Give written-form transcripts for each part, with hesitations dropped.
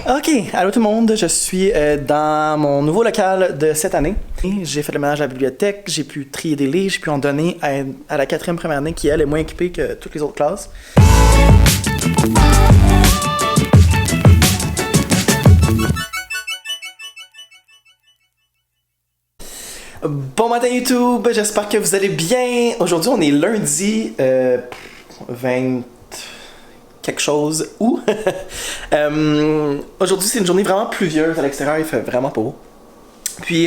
Ok, allô tout le monde, je suis dans mon nouveau local de cette année. J'ai fait le ménage à la bibliothèque, j'ai pu trier des livres, j'ai pu en donner à la quatrième première année qui elle est moins équipée que toutes les autres classes. Bon matin YouTube, j'espère que vous allez bien. Aujourd'hui on est lundi 20 quelque chose ou aujourd'hui c'est une journée vraiment pluvieuse à l'extérieur, il fait vraiment pas beau. Puis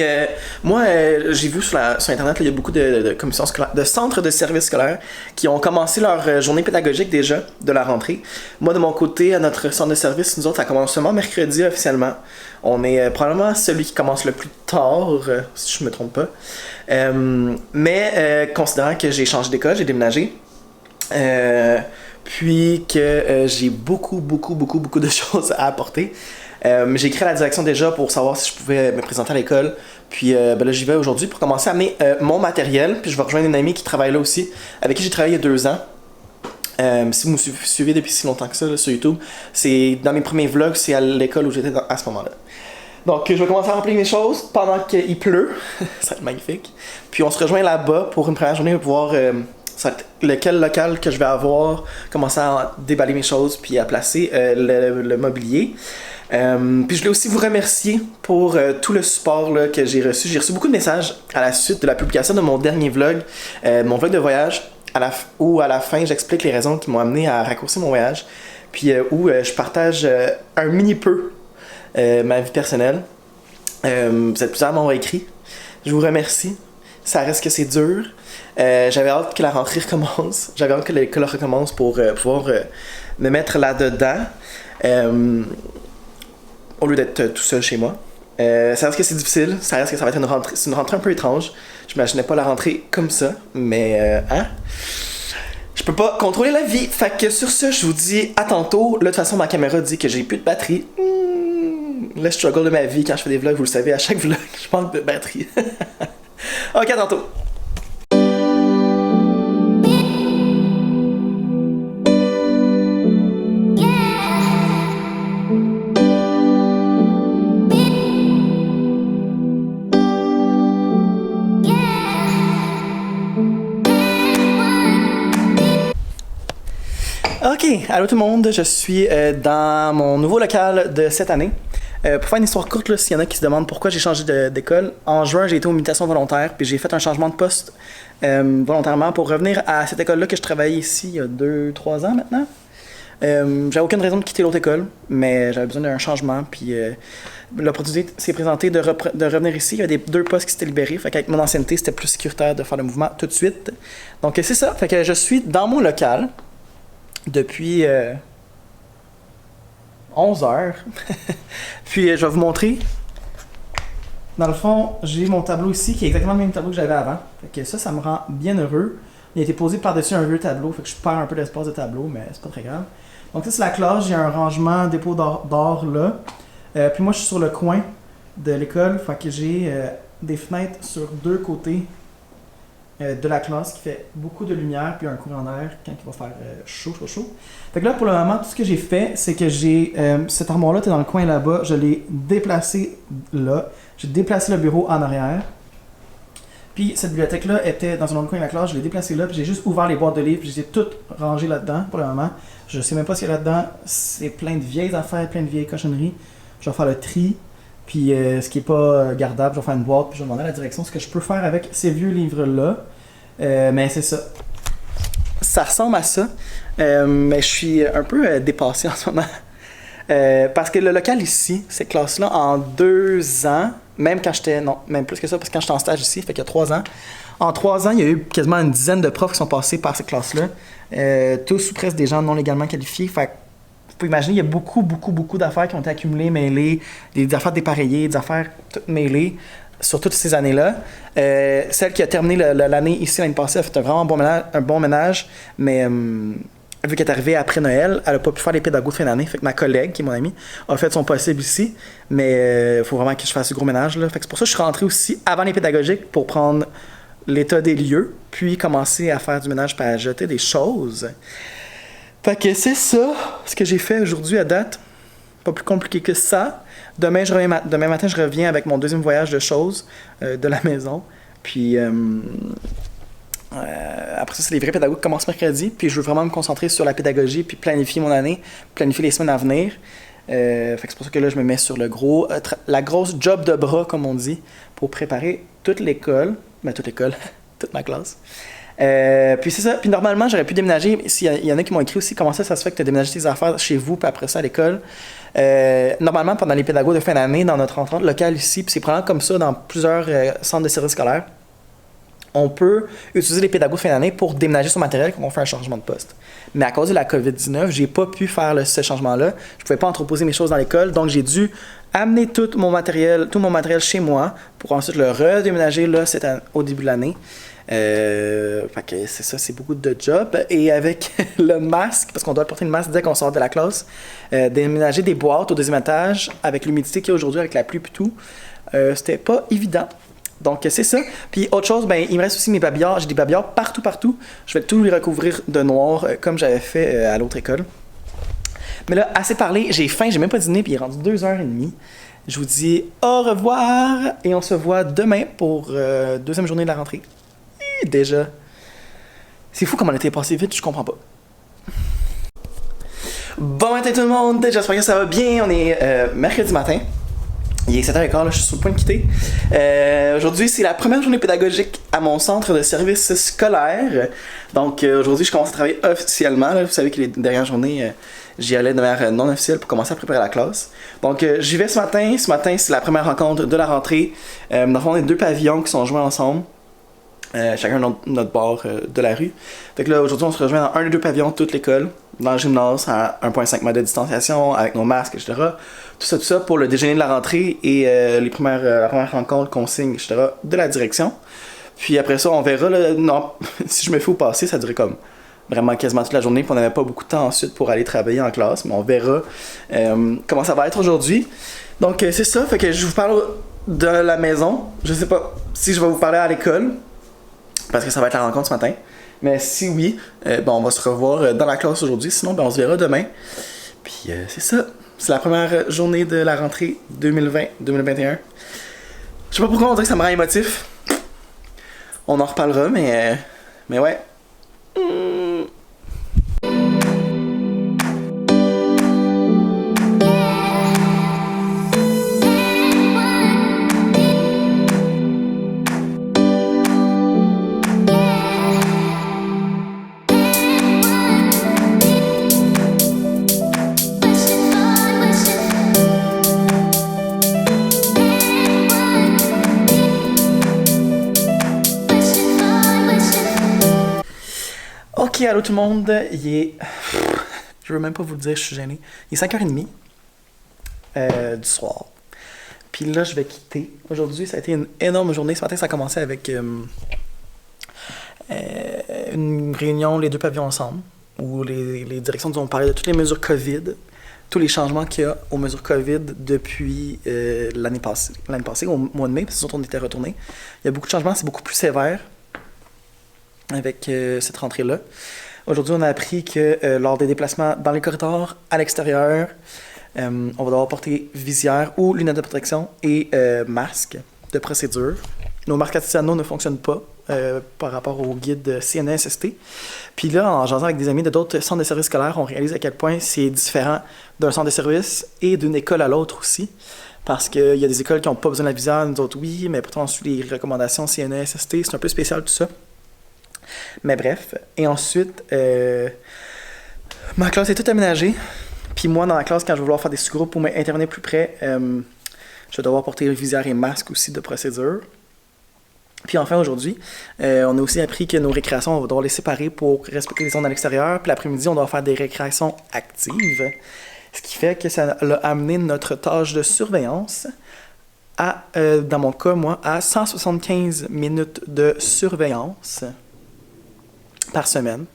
moi j'ai vu sur internet il y a beaucoup de commissions scolaires, de centres de services scolaires qui ont commencé leur journée pédagogique déjà de la rentrée. Moi de mon côté à notre centre de service, nous autres ça commence seulement mercredi officiellement. On est probablement celui qui commence le plus tard si je me trompe pas. Mais considérant que j'ai changé d'école, j'ai déménagé. Puis que j'ai beaucoup de choses à apporter. J'ai écrit à la direction déjà pour savoir si je pouvais me présenter à l'école. Puis ben là j'y vais aujourd'hui pour commencer à amener mon matériel. Puis je vais rejoindre une amie qui travaille là aussi, avec qui j'ai travaillé il y a 2 ans. Si vous me suivez depuis si longtemps que ça là, sur YouTube, c'est dans mes premiers vlogs, c'est à l'école où j'étais à ce moment-là. Donc je vais commencer à remplir mes choses pendant qu'il pleut. Ça va être magnifique. Puis on se rejoint là-bas pour une première journée pour voir lequel local que je vais avoir, commencer à déballer mes choses puis à placer le mobilier. Puis je voulais aussi vous remercier pour tout le support là, que j'ai reçu. J'ai reçu beaucoup de messages à la suite de la publication de mon dernier vlog, mon vlog de voyage, où à la fin j'explique les raisons qui m'ont amené à raccourcir mon voyage, puis où je partage un mini peu ma vie personnelle. Vous êtes plusieurs à m'avoir écrit. Je vous remercie. Ça reste que c'est dur. J'avais hâte que la rentrée recommence. J'avais hâte que l'école recommence pour pouvoir me mettre là-dedans. Au lieu d'être tout seul chez moi. Ça reste que c'est difficile. Ça reste que ça va être une rentrée. C'est une rentrée un peu étrange. Je m'imaginais pas la rentrée comme ça. Mais je peux pas contrôler la vie. Fait que sur ce, je vous dis à tantôt. Là, de toute façon, ma caméra dit que j'ai plus de batterie. Le struggle de ma vie quand je fais des vlogs, vous le savez, à chaque vlog, je manque de batterie. Ok, à tantôt. Ok, allô tout le monde, je suis dans mon nouveau local de cette année. Pour faire une histoire courte, là, s'il y en a qui se demandent pourquoi j'ai changé d'école, en juin j'ai été aux mutations volontaires, puis j'ai fait un changement de poste volontairement pour revenir à cette école-là que je travaillais ici il y a 2-3 ans maintenant. J'avais aucune raison de quitter l'autre école, mais j'avais besoin d'un changement, puis l'opportunité s'est présentée de revenir ici. Il y avait 2 postes qui s'étaient libérés, fait qu'avec mon ancienneté, c'était plus sécuritaire de faire le mouvement tout de suite. Donc c'est ça, fait que je suis dans mon local depuis 11 heures. Puis je vais vous montrer. Dans le fond, j'ai mon tableau ici qui est exactement le même tableau que j'avais avant. Fait que ça me rend bien heureux. Il a été posé par-dessus un vieux tableau, fait que je perds un peu d'espace de tableau, mais c'est pas très grave. Donc ça c'est la classe, j'ai un rangement dépôt d'or là. Puis moi je suis sur le coin de l'école, fait que j'ai des fenêtres sur 2 côtés de la classe qui fait beaucoup de lumière puis un courant d'air quand il va faire chaud. Fait que là pour le moment tout ce que j'ai fait c'est que j'ai cette armoire là était dans le coin là-bas, je l'ai déplacée là, j'ai déplacé le bureau en arrière. Puis cette bibliothèque là était dans un autre coin de la classe, je l'ai déplacée là puis j'ai juste ouvert les boîtes de livres, puis je les ai toutes rangées là-dedans pour le moment. Je sais même pas ce qu'il y a là-dedans, c'est plein de vieilles affaires, plein de vieilles cochonneries. Je vais faire le tri. Puis ce qui est pas gardable, je vais faire une boîte, puis je vais demander à la direction ce que je peux faire avec ces vieux livres-là. Mais c'est ça. Ça ressemble à ça. Mais je suis un peu dépassé en ce moment. Parce que le local ici, cette classe-là, en 2 ans, même quand j'étais. Non, même plus que ça, parce que quand j'étais en stage ici, fait qu'il y a 3 ans. En 3 ans, il y a eu quasiment une dizaine de profs qui sont passés par cette classe-là. Tous ou presque des gens non légalement qualifiés. Fait que vous pouvez imaginer, il y a beaucoup d'affaires qui ont été accumulées, mêlées, des affaires dépareillées, des affaires toutes mêlées sur toutes ces années-là. Celle qui a terminé l'année ici l'année passée a fait un bon ménage, mais vu qu'elle est arrivée après Noël, elle n'a pas pu faire les pédagogues de fin d'année. Fait que ma collègue, qui est mon amie, a fait son possible ici, mais il faut vraiment que je fasse du gros ménage, là. Fait que c'est pour ça que je suis rentré aussi avant les pédagogiques pour prendre l'état des lieux, puis commencer à faire du ménage puis à jeter des choses. Fait que c'est ça, ce que j'ai fait aujourd'hui à date. Pas plus compliqué que ça. Demain matin, je reviens avec mon deuxième voyage de choses de la maison. Puis après ça, c'est les vrais pédagogues qui commencent mercredi. Puis je veux vraiment me concentrer sur la pédagogie, puis planifier mon année, planifier les semaines à venir. Fait que c'est pour ça que là, je me mets sur la grosse job de bras, comme on dit, pour préparer toute l'école. Toute ma classe. Puis c'est ça. Puis normalement, j'aurais pu déménager. Il y en a qui m'ont écrit aussi comment ça se fait que tu as déménagé tes affaires chez vous, puis après ça à l'école. Normalement, pendant les pédagogues de fin d'année, dans notre entrante locale ici, puis c'est probablement comme ça dans plusieurs centres de services scolaires, on peut utiliser les pédagogues de fin d'année pour déménager son matériel quand on fait un changement de poste. Mais à cause de la COVID-19, j'ai pas pu faire ce changement-là. Je pouvais pas entreposer mes choses dans l'école, donc j'ai dû amener tout mon matériel chez moi pour ensuite le redéménager là, au début de l'année. Fait que c'est ça, c'est beaucoup de job. Et avec le masque, parce qu'on doit porter le masque dès qu'on sort de la classe, déménager des boîtes au deuxième étage avec l'humidité qu'il y a aujourd'hui, avec la pluie et tout, c'était pas évident. Donc, c'est ça. Puis, autre chose, il me reste aussi mes babillards. J'ai des babillards partout. Je vais tout les recouvrir de noir, comme j'avais fait à l'autre école. Mais là, assez parlé. J'ai faim, j'ai même pas dîné, puis il est rendu 2h30. Je vous dis au revoir et on se voit demain pour deuxième journée de la rentrée. Et déjà. C'est fou comment on était passé vite, je comprends pas. Bon matin tout le monde, j'espère que ça va bien. On est mercredi matin. Il est 7h15, là, je suis sur le point de quitter. Aujourd'hui, c'est la première journée pédagogique à mon centre de service scolaire. Donc, aujourd'hui, je commence à travailler officiellement. Là. Vous savez que les dernières journées, j'y allais de manière non officielle pour commencer à préparer la classe. Donc, j'y vais ce matin. Ce matin, c'est la première rencontre de la rentrée. Dans le fond, on a 2 pavillons qui sont joints ensemble. Chacun notre bord de la rue. Fait que là, aujourd'hui, on se rejoint dans un des 2 pavillons, toute l'école, dans le gymnase, à 1,5 mètres de distanciation, avec nos masques, etc. Tout ça pour le déjeuner de la rentrée et la première rencontre, consigne, etc. de la direction. Puis après ça, on verra, là, non, si je me fais au passé, ça durait comme vraiment quasiment toute la journée, puis on n'avait pas beaucoup de temps ensuite pour aller travailler en classe, mais on verra comment ça va être aujourd'hui. Donc, c'est ça, fait que je vous parle de la maison. Je sais pas si je vais vous parler à l'école, parce que ça va être la rencontre ce matin. Mais si oui, on va se revoir dans la classe aujourd'hui. Sinon, on se verra demain. Puis c'est ça. C'est la première journée de la rentrée 2020-2021. Je sais pas pourquoi on dirait que ça me rend émotif. On en reparlera, mais ouais. Ok, allô tout le monde, il est... Je veux même pas vous le dire, je suis gêné. Il est 5h30 du soir. Puis là, je vais quitter. Aujourd'hui, ça a été une énorme journée. Ce matin, ça a commencé avec une réunion, les 2 pavillons ensemble, où les directions nous ont parlé de toutes les mesures COVID, tous les changements qu'il y a aux mesures COVID depuis l'année passée, au mois de mai, parce que on était retournés. Il y a beaucoup de changements, c'est beaucoup plus sévère avec cette rentrée-là. Aujourd'hui, on a appris que lors des déplacements dans les corridors, à l'extérieur, on va devoir porter visière ou lunettes de protection et masque de procédure. Nos masques artisanaux ne fonctionnent pas par rapport au guide CNESST. Puis là, en jasant avec des amis de d'autres centres de services scolaires, on réalise à quel point c'est différent d'un centre de service et d'une école à l'autre aussi. Parce qu'il y a des écoles qui n'ont pas besoin de la visière, nous autres oui, mais pourtant on suit les recommandations CNESST, c'est un peu spécial tout ça. Mais bref, et ensuite, ma classe est toute aménagée. Puis moi, dans la classe, quand je vais vouloir faire des sous-groupes pour intervenir plus près, je vais devoir porter visière et masque aussi de procédure. Puis enfin, aujourd'hui, on a aussi appris que nos récréations, on va devoir les séparer pour respecter les zones à l'extérieur. Puis l'après-midi, on doit faire des récréations actives. Ce qui fait que ça a amené notre tâche de surveillance à, dans mon cas, moi, à 175 minutes de surveillance par semaine.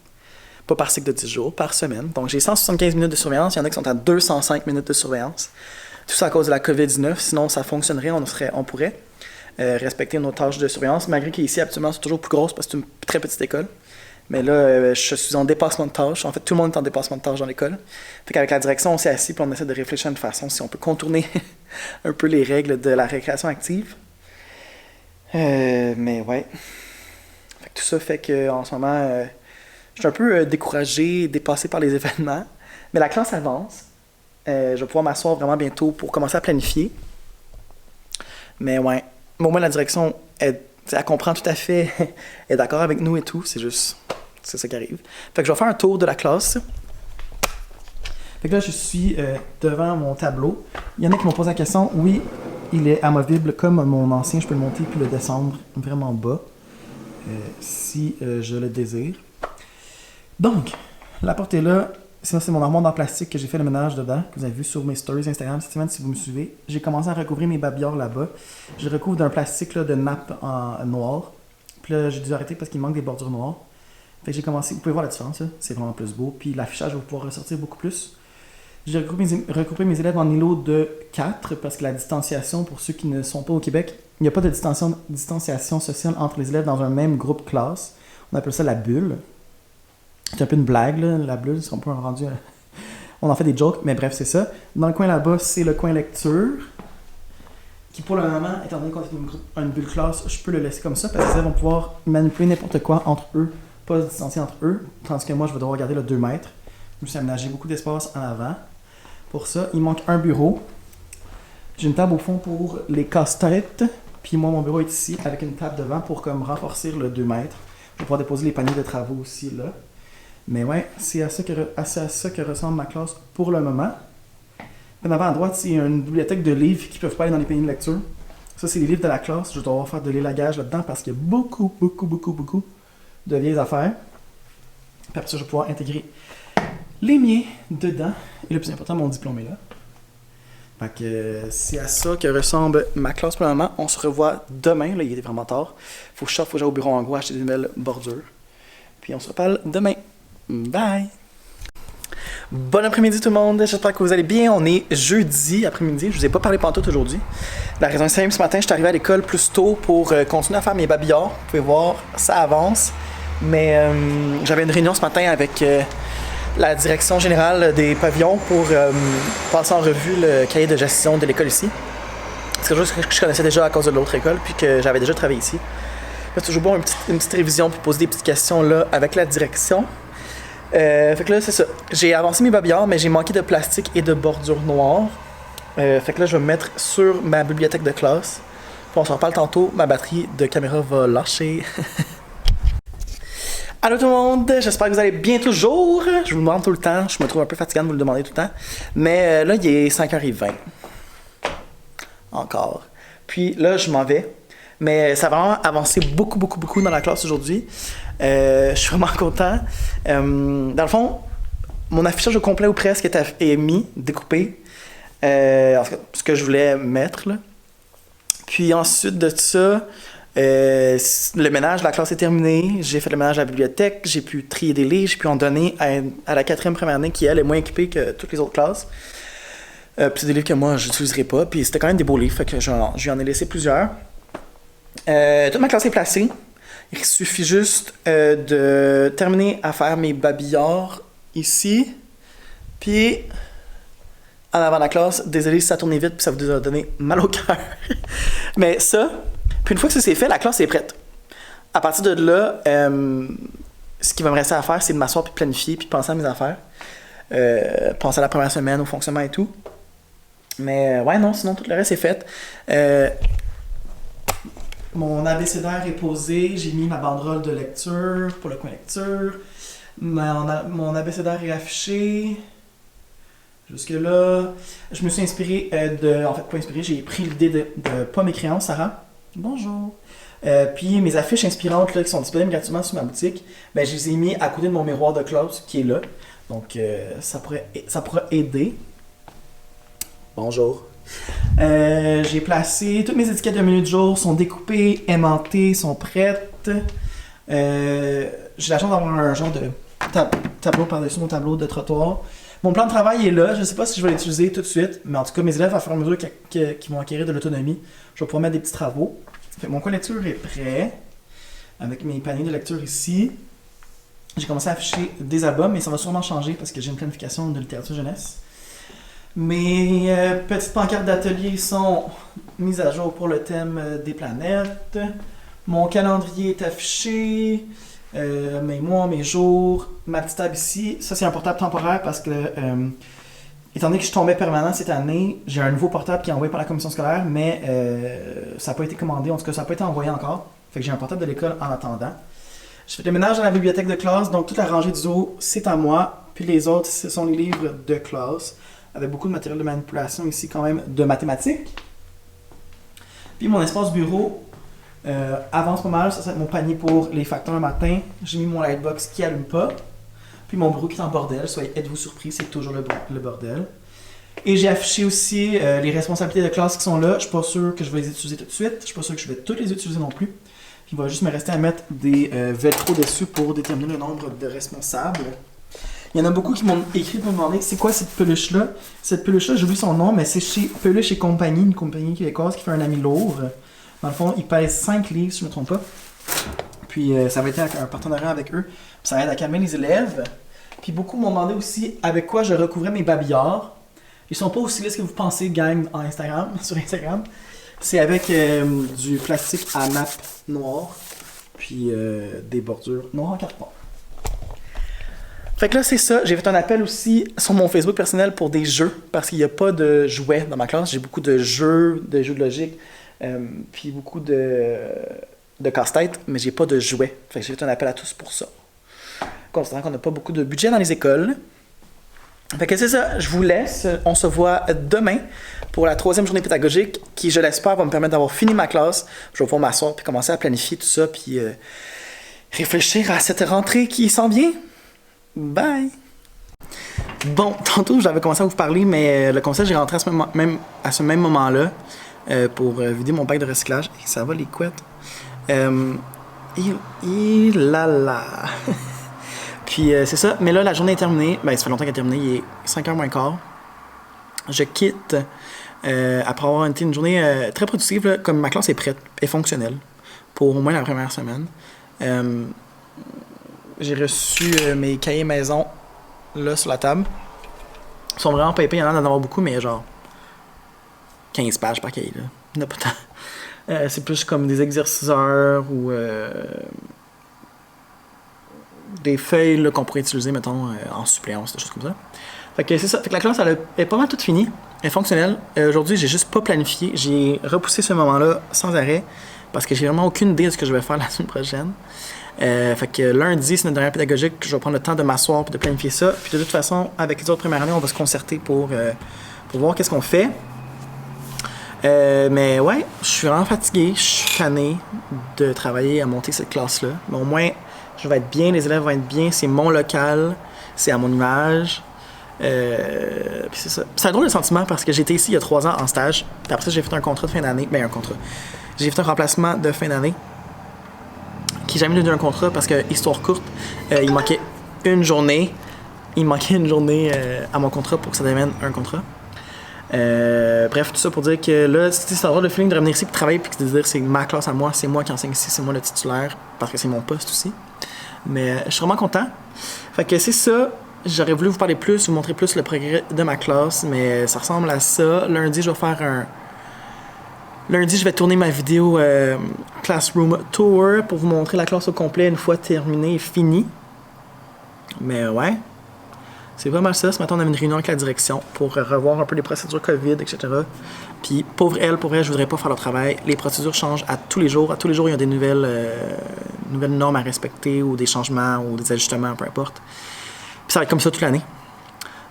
Pas par cycle de 10 jours, par semaine. Donc, j'ai 175 minutes de surveillance. Il y en a qui sont à 205 minutes de surveillance. Tout ça à cause de la COVID-19. Sinon, ça fonctionnerait. On pourrait respecter nos tâches de surveillance, malgré qu'ici, habituellement, c'est toujours plus grosse parce que c'est une très petite école. Mais là, je suis en dépassement de tâches. En fait, tout le monde est en dépassement de tâches dans l'école. Fait qu'avec la direction, on s'est assis et on essaie de réfléchir de façon si on peut contourner un peu les règles de la récréation active. Mais ouais. Fait que tout ça fait qu'en ce moment, je suis un peu découragé, dépassé par les événements. Mais la classe avance. Je vais pouvoir m'asseoir vraiment bientôt pour commencer à planifier. Mais ouais, au moins la direction, elle comprend tout à fait, elle est d'accord avec nous et tout, c'est ça qui arrive. Fait que je vais faire un tour de la classe. Fait que là, je suis devant mon tableau. Il y en a qui m'ont posé la question, oui, il est amovible comme mon ancien, je peux le monter puis le descendre vraiment bas, si je le désire. Donc, la porte est là. Sinon, c'est mon armoire en plastique que j'ai fait le ménage dedans, que vous avez vu sur mes stories Instagram cette semaine si vous me suivez. J'ai commencé à recouvrir mes babillards là-bas. Je recouvre d'un plastique là, de nappe en noir. Puis là, j'ai dû arrêter parce qu'il manque des bordures noires. Fait que j'ai commencé, vous pouvez voir la différence, là. C'est vraiment plus beau. Puis l'affichage va pouvoir ressortir beaucoup plus. J'ai recoupé mes élèves en îlots de 4 parce que la distanciation, pour ceux qui ne sont pas au Québec, il n'y a pas de distanciation sociale entre les élèves dans un même groupe classe. On appelle ça la bulle. C'est un peu une blague, là, la bulle, c'est un peu rendu... On en fait des jokes, mais bref, c'est ça. Dans le coin là-bas, c'est le coin lecture, qui pour le moment, étant donné qu'on est une bulle classe, je peux le laisser comme ça, parce que les élèves vont pouvoir manipuler n'importe quoi entre eux, pas se distancier entre eux, tandis que moi, je vais devoir garder le 2 mètres. Je me suis aménagé beaucoup d'espace en avant. Pour ça, il manque un bureau. J'ai une table au fond pour les casse-têtes, puis moi, mon bureau est ici, avec une table devant pour comme renforcer le 2 mètres. Je vais pouvoir déposer les paniers de travaux aussi, là. Mais ouais, c'est à ça que ressemble ma classe pour le moment. En avant à droite, c'est une bibliothèque de livres qui ne peuvent pas aller dans les paniers de lecture. Ça, c'est les livres de la classe. Je dois devoir faire de l'élagage là-dedans parce qu'il y a beaucoup de vieilles affaires. Puis après ça, je vais pouvoir intégrer les miens dedans. Et le plus important, mon diplôme est là. Fait que c'est à ça que ressemble ma classe pour le moment. On se revoit demain. Là, il est vraiment tard. Faut que j'aille au bureau en gros acheter des nouvelles bordures. Puis on se reparle demain. Bye! Bon après-midi tout le monde, j'espère que vous allez bien. On est jeudi après-midi, je vous ai pas parlé pantoute aujourd'hui. La raison est simple, ce matin je suis arrivé à l'école plus tôt pour continuer à faire mes babillards. Vous pouvez voir, ça avance. Mais j'avais une réunion ce matin avec la direction générale des pavillons pour passer en revue le cahier de gestion de l'école ici. C'est quelque chose que je connaissais déjà à cause de l'autre école, puis que j'avais déjà travaillé ici. C'est toujours bon une petite révision pour poser des petites questions là avec la direction. Fait que là, c'est ça. J'ai avancé mes babillards, mais j'ai manqué de plastique et de bordure noire. Fait que là, je vais me mettre sur ma bibliothèque de classe. Puis on s'en reparle tantôt. Ma batterie de caméra va lâcher. Allô tout le monde, j'espère que vous allez bien toujours. Je vous demande tout le temps. Je me trouve un peu fatiguant de vous le demander tout le temps. Mais là, il est 5h20. Encore. Puis là, je m'en vais. Mais ça a vraiment avancé beaucoup dans la classe aujourd'hui. Je suis vraiment content. Dans le fond, mon affichage au complet ou presque est mis, découpé. Ce que je voulais mettre, là. Puis ensuite de ça, le ménage de la classe est terminé. J'ai fait le ménage à la bibliothèque. J'ai pu trier des livres. J'ai pu en donner à la 4e première année qui, elle, est moins équipée que toutes les autres classes. Puis c'est des livres que moi, je n'utiliserai pas. Puis c'était quand même des beaux livres, fait que je lui en ai laissé plusieurs. Toute ma classe est placée. Il suffit juste de terminer à faire mes babillards ici. Puis, en avant de la classe, désolé si ça tourne vite puis ça vous a donné mal au cœur. Mais ça, puis une fois que ça c'est fait, la classe est prête. À partir de là, ce qui va me rester à faire, c'est de m'asseoir puis de planifier puis de penser à mes affaires. Penser à la première semaine, au fonctionnement et tout. Mais ouais, non, sinon tout le reste est fait. Mon abécédaire est posé, j'ai mis ma banderole de lecture pour le coin lecture. Mon abécédaire est affiché. Jusque-là, je me suis inspiré en fait, pas inspiré, j'ai pris l'idée de pas mes crayons, Sarah. Bonjour. Puis mes affiches inspirantes là, qui sont disponibles gratuitement sur ma boutique, ben, je les ai mis à côté de mon miroir de classe qui est là. Donc ça pourrait aider. Bonjour. J'ai placé toutes mes étiquettes de menu de jour, sont découpées, aimantées, sont prêtes. J'ai la chance d'avoir un genre de tableau par-dessus mon tableau de trottoir. Mon plan de travail est là, je ne sais pas si je vais l'utiliser tout de suite, mais en tout cas, mes élèves, à fur et à mesure qu'ils vont acquérir de l'autonomie, je vais pouvoir mettre des petits travaux. Fait que mon coin lecture est prêt, avec mes paniers de lecture ici. j'ai commencé à afficher des albums, mais ça va sûrement changer parce que j'ai une planification de littérature jeunesse. Mes petites pancartes d'atelier sont mises à jour pour le thème des planètes. Mon calendrier est affiché. Mes mois, mes jours. Ma petite table ici. Ça, c'est un portable temporaire parce que, étant donné que je tombais permanent cette année, j'ai un nouveau portable qui est envoyé par la commission scolaire, mais ça n'a pas été commandé. En tout cas, ça n'a pas été envoyé encore. Fait que j'ai un portable de l'école en attendant. Je fais le ménage dans la bibliothèque de classe, donc toute la rangée du haut, c'est à moi. Puis les autres, ce sont les livres de classe, avec beaucoup de matériel de manipulation ici quand même, de mathématiques. Puis mon espace bureau avance pas mal, ça c'est mon panier pour les facteurs le matin. J'ai mis mon lightbox qui allume pas. Puis mon bureau qui est en bordel, soyez êtes-vous surpris, c'est toujours le bordel. Et j'ai affiché aussi les responsabilités de classe qui sont là. Je suis pas sûr que je vais les utiliser tout de suite, je suis pas sûr que je vais toutes les utiliser non plus. Il va juste me rester à mettre des velcro dessus pour déterminer le nombre de responsables. Il y en a beaucoup qui m'ont écrit pour me demander c'est quoi cette peluche-là. Cette peluche-là, j'ai oublié son nom, mais c'est chez Peluche et compagnie, une compagnie québécoise qui fait un ami lourd. Dans le fond, il pèse 5 livres, si je ne me trompe pas. Puis ça va être un partenariat avec eux. Puis ça aide à calmer les élèves. Puis beaucoup m'ont demandé aussi avec quoi je recouvrais mes babillards. Ils sont pas aussi lisses que vous pensez, gang, sur Instagram. C'est avec du plastique à nappe noire, puis des bordures noires en carton. Fait que là, c'est ça. J'ai fait un appel aussi sur mon Facebook personnel pour des jeux, parce qu'il n'y a pas de jouets dans ma classe. J'ai beaucoup de jeux de logique, puis beaucoup de casse-tête, mais j'ai pas de jouets. Fait que j'ai fait un appel à tous pour ça. Considérant qu'on n'a pas beaucoup de budget dans les écoles. Fait que c'est ça, je vous laisse. On se voit demain pour la 3e journée pédagogique qui, je l'espère, va me permettre d'avoir fini ma classe. Je vais pouvoir m'asseoir puis commencer à planifier tout ça puis réfléchir à cette rentrée qui s'en vient. Bye! Bon, tantôt, j'avais commencé à vous parler, mais le conseil, j'ai rentré à ce même moment-là pour vider mon bac de recyclage. Et ça va, les couettes. Là. Puis c'est ça, mais là la journée est terminée, ça fait longtemps qu'elle est terminée, il est 5h moins quart. Je quitte après avoir été une journée très productive, là, comme ma classe est prête, est fonctionnelle, pour au moins la première semaine. J'ai reçu mes cahiers maison là sur la table. Ils sont vraiment pas épais, il y en a d'en avoir beaucoup, mais genre 15 pages par cahier, là. Il n'y en a pas tant. C'est plus comme des exerciceurs ou des feuilles là, qu'on pourrait utiliser, mettons, en suppléance, des choses comme ça. Fait que c'est ça. Fait que la classe, elle est pas mal toute finie. Elle est fonctionnelle. Aujourd'hui, j'ai juste pas planifié. J'ai repoussé ce moment-là sans arrêt parce que j'ai vraiment aucune idée de ce que je vais faire la semaine prochaine. Fait que lundi, c'est notre dernière pédagogique. Je vais prendre le temps de m'asseoir et de planifier ça. Puis de toute façon, avec les autres premières années, on va se concerter pour voir qu'est-ce qu'on fait. Mais ouais, je suis vraiment fatigué. Je suis tanné de travailler à monter cette classe-là. Mais au moins, je vais être bien, les élèves vont être bien, c'est mon local, c'est à mon image. Puis c'est ça. C'est un drôle de sentiment parce que j'étais ici il y a 3 ans en stage. Puis après ça, j'ai fait un contrat de fin d'année. J'ai fait un remplacement de fin d'année qui n'a jamais devenu un contrat parce que, histoire courte, il manquait une journée. À mon contrat pour que ça devienne un contrat. Bref, tout ça pour dire que là, c'est un drôle de feeling de revenir ici et de travailler puis de dire c'est ma classe à moi, c'est moi qui enseigne ici, c'est moi le titulaire parce que c'est mon poste aussi. Mais je suis vraiment content. Fait que c'est ça. J'aurais voulu vous parler plus, vous montrer plus le progrès de ma classe, mais ça ressemble à ça. Lundi, je vais tourner ma vidéo Classroom Tour pour vous montrer la classe au complet une fois terminée et finie. Mais ouais, c'est pas mal ça. Ce matin, on avait une réunion avec la direction pour revoir un peu les procédures COVID, etc. Puis, pauvre elle, je voudrais pas faire le travail. Les procédures changent à tous les jours. À tous les jours, il y a des nouvelles normes à respecter ou des changements ou des ajustements, peu importe. Puis ça va être comme ça toute l'année.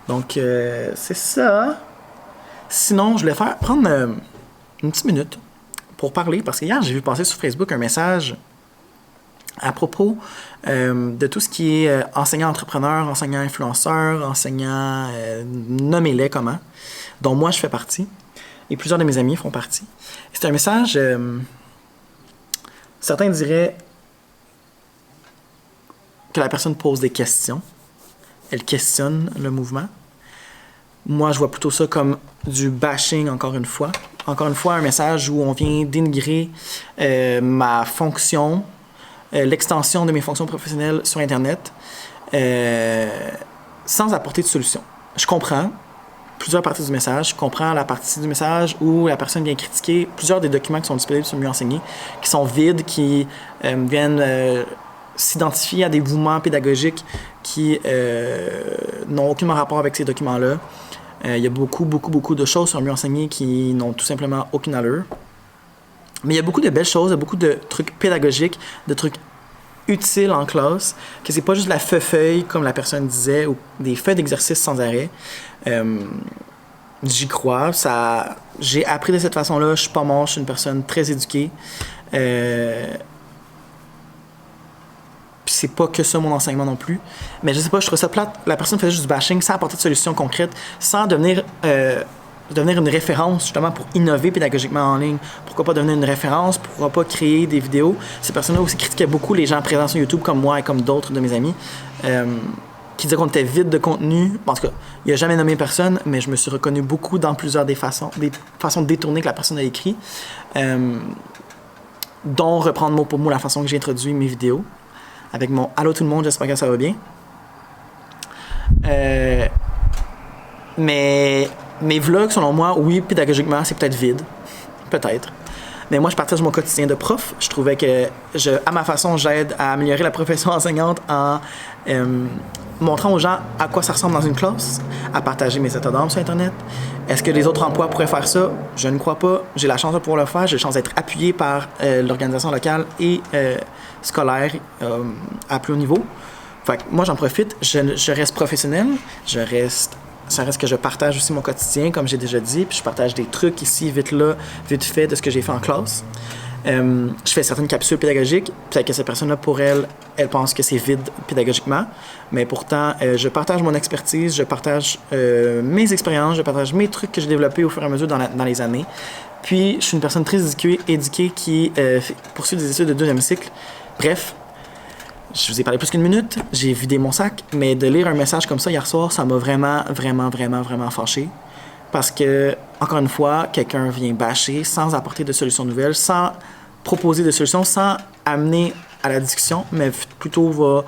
Donc, c'est ça. Sinon, je voulais prendre une petite minute pour parler, parce que hier, j'ai vu passer sur Facebook un message à propos de tout ce qui est enseignant-entrepreneur, enseignant-influenceur, enseignant, nommez-les comment, dont moi je fais partie, et plusieurs de mes amis font partie. C'est un message, certains diraient que la personne pose des questions, elle questionne le mouvement. Moi, je vois plutôt ça comme du bashing, encore une fois. Encore une fois, un message où on vient dénigrer ma fonction, l'extension de mes fonctions professionnelles sur Internet sans apporter de solution. Je comprends plusieurs parties du message. Je comprends la partie du message où la personne vient critiquer plusieurs des documents qui sont disponibles sur Mieux enseigner, qui sont vides, qui viennent s'identifier à des mouvements pédagogiques qui n'ont aucun rapport avec ces documents-là. Il y a beaucoup de choses sur Mieux enseigner qui n'ont tout simplement aucune allure. Mais il y a beaucoup de belles choses, il y a beaucoup de trucs pédagogiques, de trucs utiles en classe, que c'est pas juste la feuille comme la personne disait, ou des feuilles d'exercice sans arrêt. J'y crois. J'ai appris de cette façon-là. Je suis pas mort, je suis une personne très éduquée. Puis c'est pas que ça mon enseignement non plus. Mais je sais pas, je trouve ça plate. La personne faisait juste du bashing sans apporter de solution concrète, sans devenir une référence justement pour innover pédagogiquement en ligne. Pourquoi pas devenir une référence? Pourquoi pas créer des vidéos? Ces personnes-là aussi critiquaient beaucoup les gens présents sur YouTube comme moi et comme d'autres de mes amis qui disaient qu'on était vide de contenu. En tout cas, il n'a jamais nommé personne, mais je me suis reconnu beaucoup dans plusieurs des façons détournées que la personne a écrit, dont reprendre mot pour mot la façon que j'ai introduit mes vidéos avec mon « Allô tout le monde, j'espère que ça va bien ». Mais mes vlogs, selon moi, oui, pédagogiquement, c'est peut-être vide. Peut-être. Mais moi, je partage mon quotidien de prof. Je trouvais que, à ma façon, j'aide à améliorer la profession enseignante en montrant aux gens à quoi ça ressemble dans une classe, à partager mes états d'âme sur Internet. Est-ce que les autres emplois pourraient faire ça? Je ne crois pas. J'ai la chance de pouvoir le faire. J'ai la chance d'être appuyé par l'organisation locale et scolaire à plus haut niveau. Fait que moi, j'en profite. Je reste professionnel. Ça reste que je partage aussi mon quotidien, comme j'ai déjà dit, puis je partage des trucs ici, vite fait, de ce que j'ai fait en classe. Je fais certaines capsules pédagogiques, peut-être que cette personne-là, pour elle pense que c'est vide pédagogiquement, mais pourtant, je partage mon expertise, je partage mes expériences, je partage mes trucs que j'ai développés au fur et à mesure dans les années. Puis, je suis une personne très éduquée qui poursuit des études de 2e cycle. Bref, je vous ai parlé plus qu'une minute, j'ai vidé mon sac, mais de lire un message comme ça hier soir, ça m'a vraiment fâché. Parce que, encore une fois, quelqu'un vient bâcher sans apporter de solutions nouvelles, sans proposer de solutions, sans amener à la discussion, mais plutôt va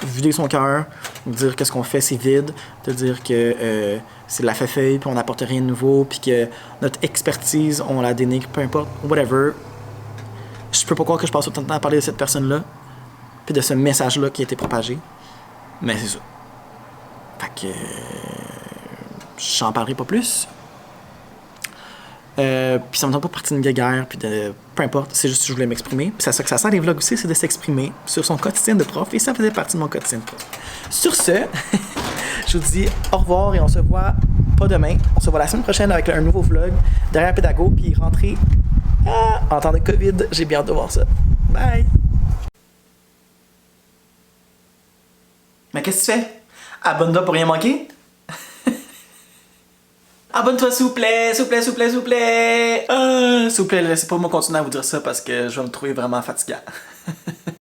vider son cœur, dire qu'est-ce qu'on fait, c'est vide, de dire que c'est de la feuille, puis on n'apporte rien de nouveau, puis que notre expertise, on la dénigre, peu importe, whatever. Je peux pas croire que je passe autant de temps à parler de cette personne-là, puis de ce message-là qui a été propagé. Mais c'est ça. Fait que j'en parlerai pas plus. Puis ça me donne pas partie d'une guerre, puis de peu importe, c'est juste que je voulais m'exprimer. Puis c'est ça que ça sert les vlogs aussi, c'est de s'exprimer sur son quotidien de prof, et ça faisait partie de mon quotidien de prof. Sur ce, je vous dis au revoir et on se voit pas demain. On se voit la semaine prochaine avec un nouveau vlog derrière Pédago, puis rentrer en temps de COVID. J'ai bien hâte de voir ça. Bye! Mais qu'est-ce que tu fais? Abonne-toi pour rien manquer? Abonne-toi s'il vous plaît, s'il vous plaît, s'il vous plaît, s'il vous plaît! S'il vous plaît, laissez pas moi continuer à vous dire ça parce que je vais me trouver vraiment fatigant.